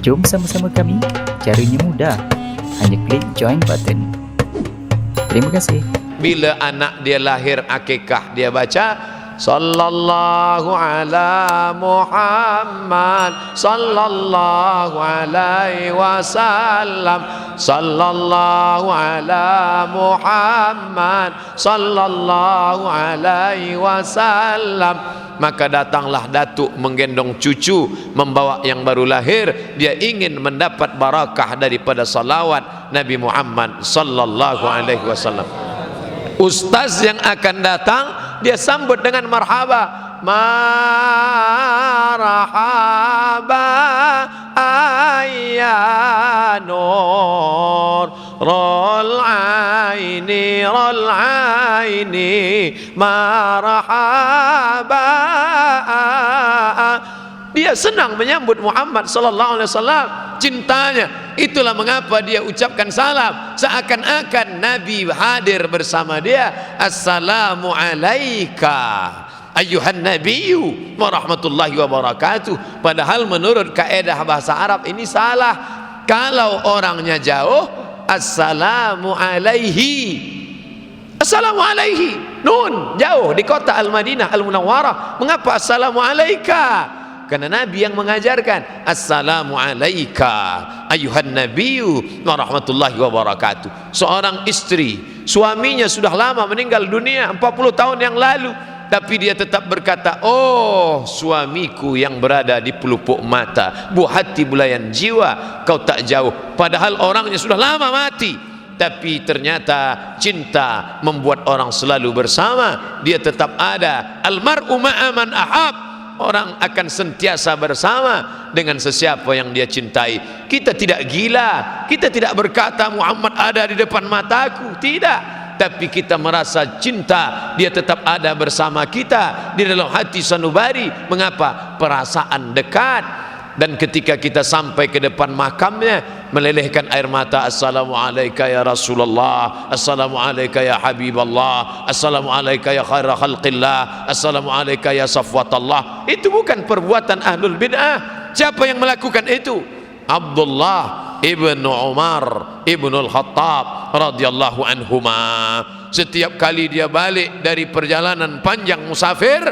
Jom sama-sama kami. Caranya mudah. Hanya klik join button. Terima kasih. Bila anak dia lahir akikah, dia baca sallallahu ala Muhammad sallallahu alaihi wasallam, sallallahu ala Muhammad sallallahu alaihi wasallam. Maka datanglah datuk menggendong cucu, membawa yang baru lahir. Dia ingin mendapat barakah daripada salawat Nabi Muhammad sallallahu alaihi wasallam. Ustaz yang akan datang, dia sambut dengan marhaba. Marhaba ayya nur rol aini marhaba. Dia senang menyambut Muhammad sallallahu alaihi wasallam, cintanya. Itulah mengapa dia ucapkan salam seakan-akan Nabi hadir bersama dia. Assalamu alayka ayyuhan nabiyyu wa rahmatullahi wa barakatuh. Padahal menurut kaedah bahasa Arab ini salah. Kalau orangnya jauh, assalamu alaihi, assalamu alaihi, nun jauh di kota Al-Madinah Al-Munawwarah. Mengapa assalamu alaika? Karena Nabi yang mengajarkan assalamu alaika ayyuhan nabiyyu wa rahmatullahi wa barakatuh. Seorang istri, suaminya sudah lama meninggal dunia, 40 tahun yang lalu, tapi dia tetap berkata, oh suamiku yang berada di pelupuk mata, buah hati bulayan jiwa, kau tak jauh. Padahal orangnya sudah lama mati, tapi ternyata cinta membuat orang selalu bersama. Dia tetap ada. Almar'u ma'a man ahab. Orang akan sentiasa bersama dengan sesiapa yang dia cintai. Kita tidak gila, kita tidak berkata Muhammad ada di depan mataku, tidak. Tapi kita merasa cinta, dia tetap ada bersama kita di dalam hati sanubari. Mengapa? Perasaan dekat. Dan ketika kita sampai ke depan makamnya, melelehkan air mata. Assalamu alayka ya Rasulullah, assalamu alayka ya Habiballah, assalamu alayka ya khaira khalqillah, assalamu alayka ya safwatallah. Itu bukan perbuatan ahlul bid'ah. Siapa yang melakukan itu? Abdullah ibn Umar ibn al-Khattab radhiyallahu anhuma. Setiap kali dia balik dari perjalanan panjang musafir,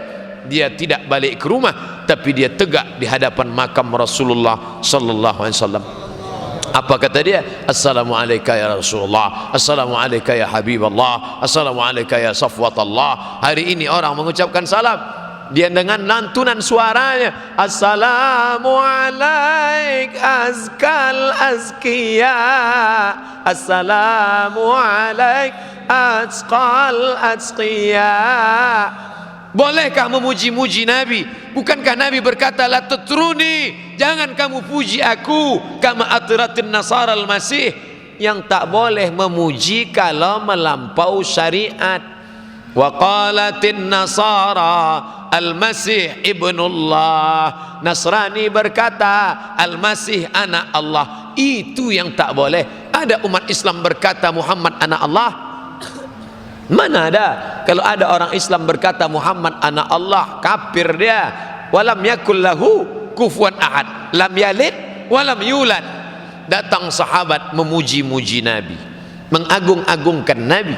dia tidak balik ke rumah, tapi dia tegak di hadapan makam Rasulullah sallallahu alaihi wasallam. Apa kata dia? Assalamu alayka ya Rasulullah, assalamu alayka ya Habiballah, assalamu alayka ya safwatallah. Hari ini orang mengucapkan salam, dia dengan lantunan suaranya, assalamu alaik azkal azkiya, assalamu alaik azkal azkiya. Bolehkah memuji-muji Nabi? Bukankah Nabi berkata la tatruni, jangan kamu puji aku kama atratin nasara al-masih. Yang tak boleh memuji kalau melampau syariat. Wa qalatin nasara al-masih ibnullah. Nasrani berkata al-masih anak Allah. Itu yang tak boleh. Ada umat Islam berkata Muhammad anak Allah? Mana ada? Kalau ada orang Islam berkata Muhammad anak Allah, kafir dia. Walam yakul lahu kufuwan ahad, lam yalid walam yulad. Datang sahabat memuji-muji Nabi, mengagung-agungkan Nabi.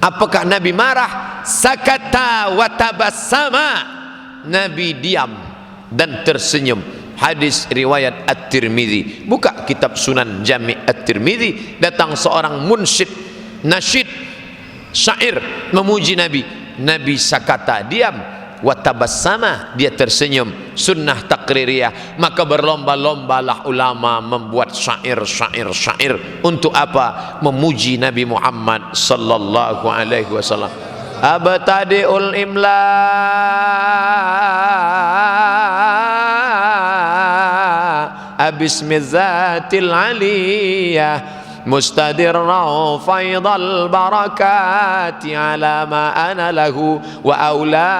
Apakah Nabi marah? Sakata wa tabassama. Nabi diam dan tersenyum. Hadis riwayat At-Tirmidzi. Buka kitab Sunan Jami' At-Tirmidzi. Datang seorang munsyid, nasyid, syair memuji Nabi. Nabi sakata, diam. Watabassama, dia tersenyum. Sunnah takririyah. Maka berlomba-lombalah ulama membuat syair. Untuk apa? Memuji Nabi Muhammad sallallahu alaihi wasallam. Abtadi'ul imla abismizatil aliyah mustadirna faidal barakati ala ma ana lahu wa aula.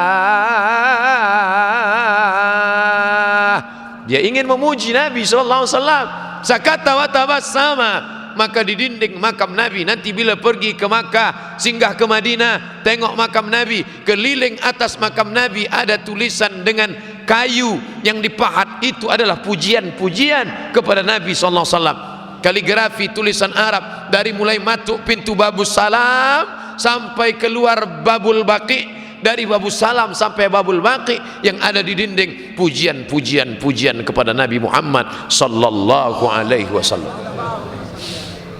Dia ingin memuji Nabi sallallahu alaihi wasallam. Sakata wa tabassama. Maka di dinding makam Nabi, nanti bila pergi ke Makkah, singgah ke Madinah, tengok makam Nabi, keliling atas makam Nabi ada tulisan dengan kayu yang dipahat itu adalah pujian-pujian kepada Nabi SAW. Kaligrafi tulisan Arab dari mulai matuk pintu Babus Salam sampai keluar Babul Baqi, dari Babus Salam sampai Babul Baqi yang ada di dinding pujian kepada Nabi Muhammad sallallahu alaihi wasallam.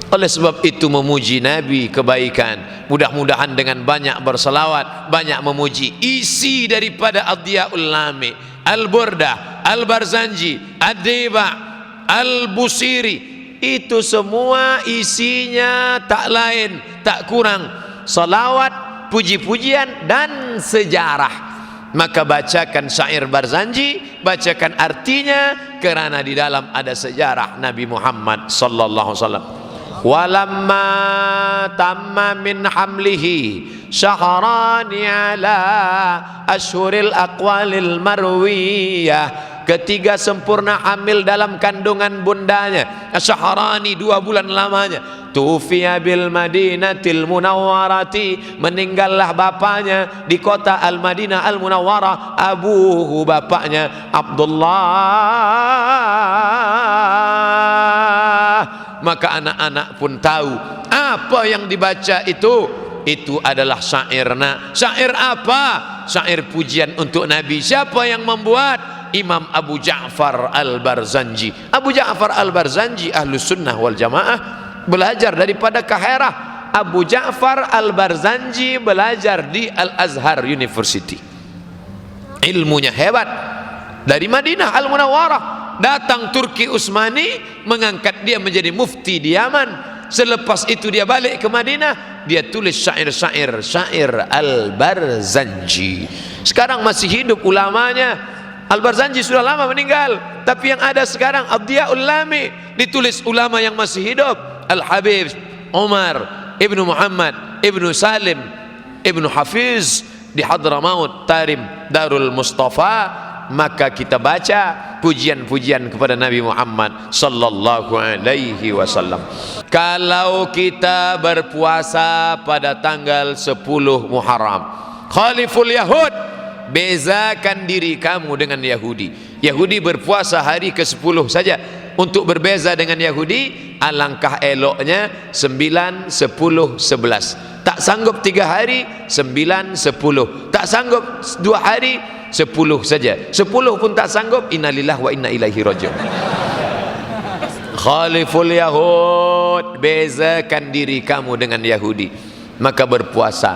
Oleh sebab itu memuji Nabi kebaikan. Mudah-mudahan dengan banyak berselawat, banyak memuji. Isi daripada Ad-Diyaul Lami, Al-Burdah, Al-Barzanji, Ad-Diba, Al-Busiri, itu semua isinya tak lain tak kurang salawat, puji-pujian dan sejarah. Maka bacakan syair Barzanji, bacakan artinya, kerana di dalam ada sejarah Nabi Muhammad sallallahu alaihi wasallam. Walamma tamma min hamlihi syahrani ala ashuril aqwalil marwiyah. Ketiga sempurna hamil dalam kandungan bundanya, syahrani 2 bulan lamanya. Tufiya bil Madinatil Munawwarati, meninggallah bapaknya di kota Al-Madinah Al-Munawwarah. Abuhu, bapaknya Abdullah. Maka anak-anak pun tahu apa yang dibaca itu adalah syairna. Syair apa? Syair pujian untuk Nabi. Siapa yang membuat? Imam Abu Ja'far Al-Barzanji. Abu Ja'far Al-Barzanji Ahlus Sunnah wal Jamaah, belajar daripada Kaherah. Abu Ja'far Al-Barzanji belajar di Al-Azhar University. Ilmunya hebat. Dari Madinah Al-Munawwarah datang Turki Utsmani, mengangkat dia menjadi mufti di Yaman. Selepas itu dia balik ke Madinah, dia tulis syair Al-Barzanji. Sekarang masih hidup ulamanya. Al-Barzanji sudah lama meninggal, tapi yang ada sekarang Ad-Diyaul Lami, ditulis ulama yang masih hidup. Al-Habib Umar Ibnu Muhammad Ibnu Salim Ibnu Hafiz di Hadramaut Tarim Darul Mustafa. Maka kita baca pujian-pujian kepada Nabi Muhammad sallallahu alaihi wasallam. Kalau kita berpuasa pada tanggal 10 Muharram, Khaliful Yahud, bezakan diri kamu dengan Yahudi. Yahudi berpuasa hari ke-10 saja. Untuk berbeza dengan Yahudi, alangkah eloknya 9, 10, 11. Tak sanggup 3 hari, 9, 10. Tak sanggup 2 hari, 10 saja. 10 pun tak sanggup, innalillahi wa inna ilaihi raji'un. Khaliful Yahud, bezakan diri kamu dengan Yahudi. Maka berpuasa.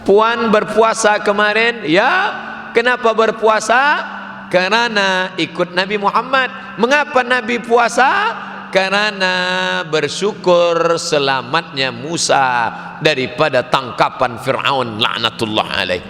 Puan berpuasa kemarin, ya. Kenapa berpuasa? Karena ikut Nabi Muhammad. Mengapa Nabi puasa? Karena bersyukur selamatnya Musa daripada tangkapan Fir'aun laknatullah alaih.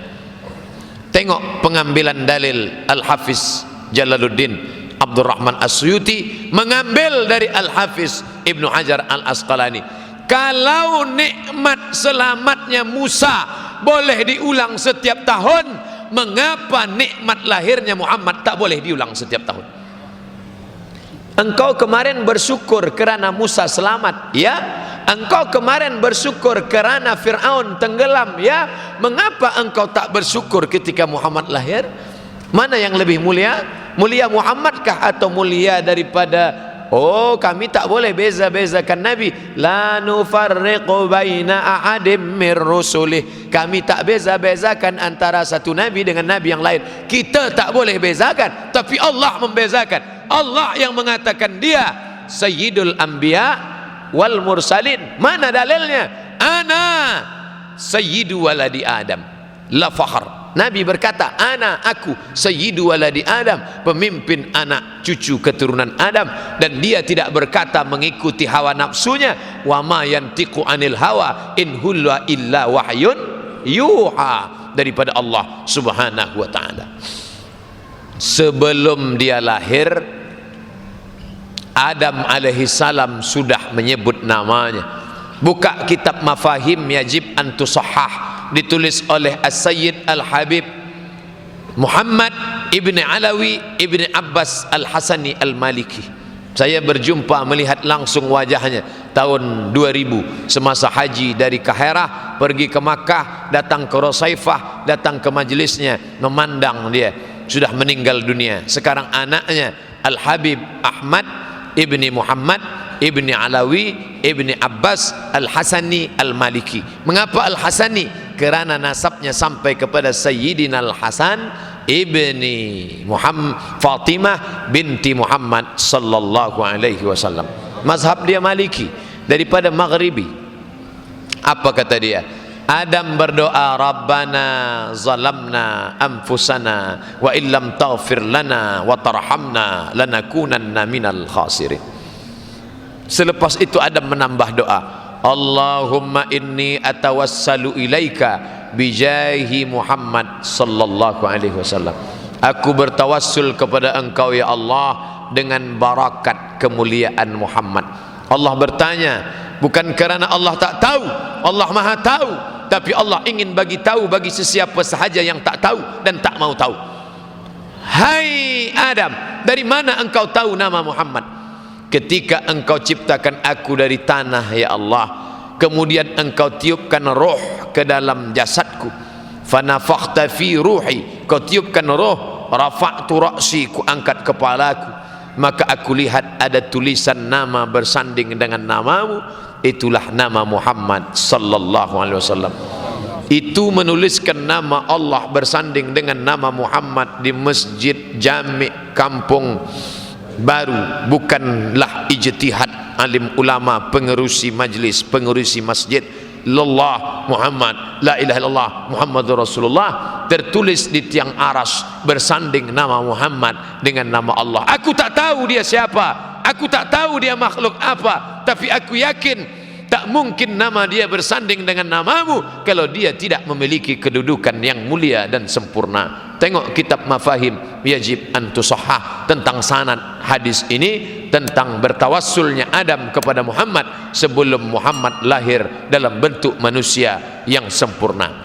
Tengok pengambilan dalil Al-Hafiz Jalaluddin Abdurrahman As-Suyuti mengambil dari Al-Hafiz Ibnu Hajar Al-Asqalani. Kalau nikmat selamatnya Musa boleh diulang setiap tahun, mengapa nikmat lahirnya Muhammad tak boleh diulang setiap tahun? Engkau kemarin bersyukur kerana Musa selamat, ya. Engkau kemarin bersyukur kerana Fir'aun tenggelam, ya. Mengapa engkau tak bersyukur ketika Muhammad lahir? Mana yang lebih mulia? Mulia Muhammadkah atau mulia daripada? Oh, kami tak boleh beza-bezakan Nabi. La nufarriqu baina ahadim mir rusulih. Kami tak beza-bezakan antara satu Nabi dengan Nabi yang lain. Kita tak boleh bezakan, tapi Allah membezakan. Allah yang mengatakan dia Sayyidul Anbiya wal Mursalin. Mana dalilnya? Ana Sayyidu waladi Adam, la fakhar. Nabi berkata, aku Sayyidu waladi Adam, pemimpin anak cucu keturunan Adam. Dan dia tidak berkata mengikuti hawa nafsunya. Wa ma yantiqu anil hawa in huwa illa wahyun yuha, daripada Allah subhanahu wa ta'ala. Sebelum dia lahir, Adam alaihi salam sudah menyebut namanya. Buka kitab Mafahim Yajib an Tusahhah, ditulis oleh As-Sayyid Al-Habib Muhammad Ibn Alawi Ibn Abbas Al-Hasani Al-Maliki. Saya berjumpa, melihat langsung wajahnya tahun 2000 semasa haji dari Kaherah pergi ke Makkah, datang ke Rosaifah, datang ke majlisnya, memandang dia. sudah meninggal dunia. Sekarang anaknya Al-Habib Ahmad ibni Muhammad ibni Alawi ibni Abbas Al-Hasani Al-Maliki. Mengapa Al-Hasani? Kerana nasabnya sampai kepada Sayyidina Al-Hasan ibni Muhammad Fatimah binti Muhammad sallallahu alaihi wasallam. Mazhab dia Maliki, daripada Maghribi. Apa kata dia? Adam berdoa, Rabbana zalamna anfusana wa illam taghfir lana wa tarhamna lanakunanna minal khasirin. Selepas itu Adam menambah doa, Allahumma inni atawassalu ilaika bijahi Muhammad sallallahu alaihi wasallam. Aku bertawassul kepada engkau ya Allah dengan barakat kemuliaan Muhammad. Allah bertanya, bukan kerana Allah tak tahu, Allah Maha tahu, tapi Allah ingin bagi tahu bagi sesiapa sahaja yang tak tahu dan tak mau tahu. Hai Adam, dari mana engkau tahu nama Muhammad? Ketika engkau ciptakan aku dari tanah ya Allah, kemudian engkau tiupkan roh ke dalam jasadku, fanafakhta fi ruhi, kau tiupkan roh, rafa'tu ra'si, ku angkat kepalaku, maka aku lihat ada tulisan nama bersanding dengan namamu, itulah nama Muhammad sallallahu alaihi wasallam. Itu menuliskan nama Allah bersanding dengan nama Muhammad di masjid Jami' Kampung Baru, bukanlah ijtihad alim ulama, pengerusi majlis, pengerusi masjid. Lillah Muhammad, la ilaha illallah Muhammadur Rasulullah, tertulis di tiang aras bersanding nama Muhammad dengan nama Allah. Aku tak tahu dia siapa, aku tak tahu dia makhluk apa, tapi aku yakin tak mungkin nama dia bersanding dengan namamu kalau dia tidak memiliki kedudukan yang mulia dan sempurna. Tengok kitab Mafahim Yajib an Tusahhah tentang sanad hadis ini, tentang bertawassulnya Adam kepada Muhammad sebelum Muhammad lahir dalam bentuk manusia yang sempurna.